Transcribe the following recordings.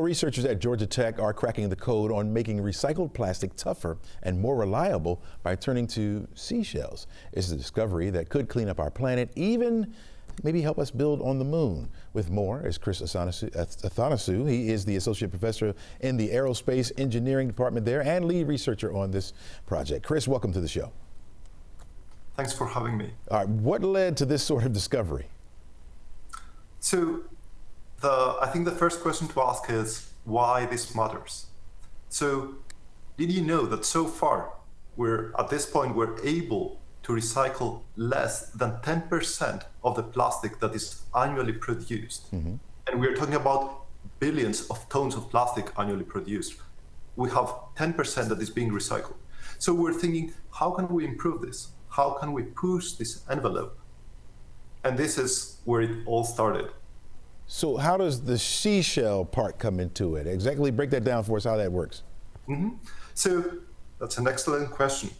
Researchers at Georgia Tech are cracking the code on making recycled plastic tougher and more reliable by turning to seashells. It's a discovery that could clean up our planet, even maybe help us build on the moon. With more is Christos Athanasiou. He is the associate professor in the Aerospace engineering department there and lead researcher on this project. Chris, welcome to the show. Thanks for having me. All right, what led to this sort of discovery? So I think the first question to ask is why this matters. So did you know that so far at this point we're able to recycle less than 10% of the plastic that is annually produced? Mm-hmm. And we're talking about billions of tons of plastic annually produced. We have 10% that is being recycled. So we're thinking, how can we improve this? How can we push this envelope? And this is where it all started. So how does the seashell part come into it? Exactly, break that down for us, how that works. Mm-hmm. So that's an excellent question.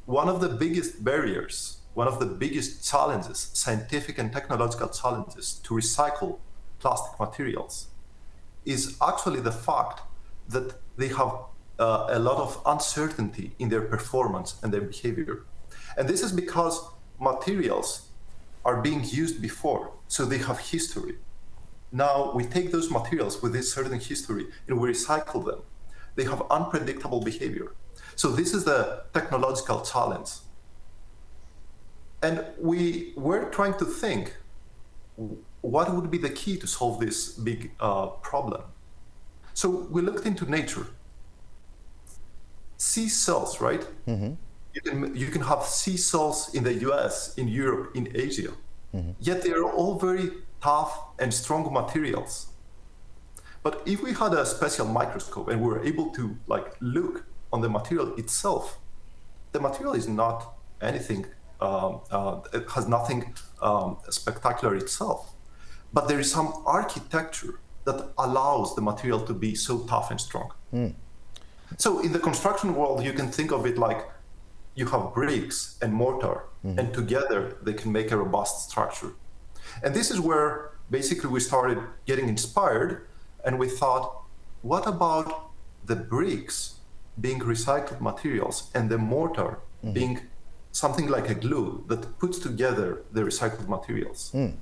One of the biggest barriers, one of the biggest challenges, scientific and technological challenges to recycle plastic materials is actually the fact that they have a lot of uncertainty in their performance and their behavior. And this is because materials are being used before, so they have history. Now we take those materials with this certain history and we recycle them. They have unpredictable behavior. So this is the technological challenge. And we were trying to think, what would be the key to solve this big problem? So we looked into nature. Sea cells, right? Mm-hmm. You can have sea cells in the US, in Europe, in Asia. Mm-hmm. Yet they are all very tough and strong materials. But if we had a special microscope and we were able to look on the material itself, the material is not anything, it has nothing spectacular itself. But there is some architecture that allows the material to be so tough and strong. Mm. So in the construction world, you can think of it like you have bricks and mortar, mm-hmm. and together they can make a robust structure. And this is where basically we started getting inspired, and we thought, what about the bricks being recycled materials and the mortar mm-hmm. being something like a glue that puts together the recycled materials? Mm.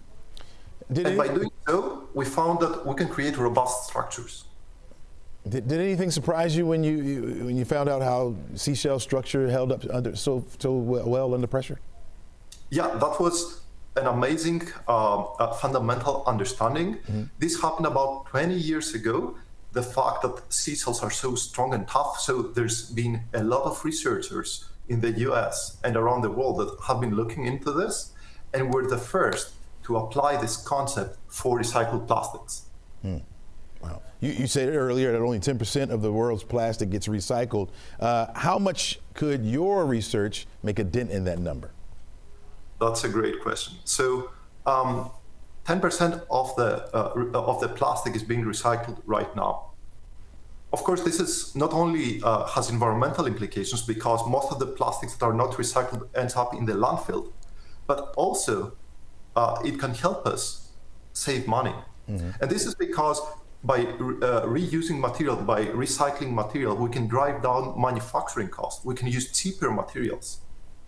By doing so, we found that we can create robust structures. Did anything surprise you when you found out how seashell structure held up under so well under pressure? Yeah, that was an amazing fundamental understanding. Mm-hmm. This happened about 20 years ago. The fact that sea cells are so strong and tough, so there's been a lot of researchers in the US and around the world that have been looking into this, and we're the first to apply this concept for recycled plastics. Mm. Wow. You said earlier that only 10% of the world's plastic gets recycled. How much could your research make a dent in that number? That's a great question. So 10% of the plastic is being recycled right now. Of course, this is not only has environmental implications because most of the plastics that are not recycled ends up in the landfill, but also it can help us save money. Mm-hmm. And this is because by reusing material, by recycling material, we can drive down manufacturing costs. We can use cheaper materials,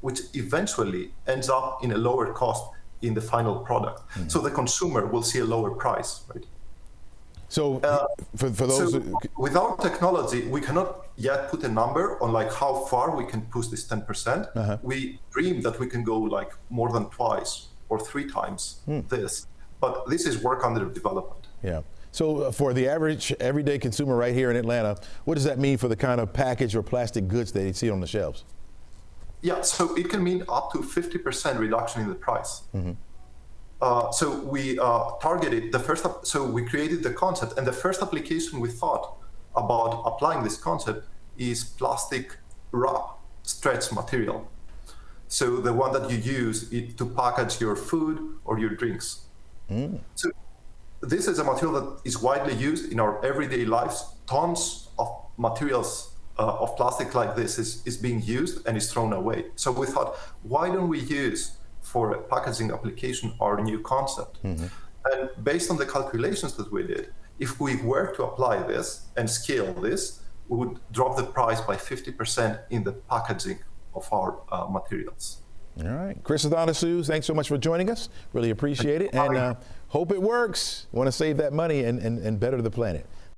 which eventually ends up in a lower cost in the final product. Mm-hmm. So the consumer will see a lower price, right? So for those with our technology, we cannot yet put a number on how far we can push this 10%. Uh-huh. We dream that we can go more than twice or 3 times this, but this is work under development. Yeah. So for the average everyday consumer right here in Atlanta, what does that mean for the kind of package or plastic goods that you see on the shelves? Yeah, so it can mean up to 50% reduction in the price. Mm-hmm. So we targeted so we created the concept, and the first application we thought about applying this concept is plastic wrap stretch material. So the one that you use to package your food or your drinks. Mm. So this is a material that is widely used in our everyday lives. Tons of materials of plastic like this is being used and is thrown away. So we thought, why don't we use for a packaging application our new concept? Mm-hmm. And based on the calculations that we did, if we were to apply this and scale this, we would drop the price by 50% in the packaging of our materials. All right. Christos Athanasiou, thanks so much for joining us. Really appreciate it. And hope it works. Want to save that money and better the planet.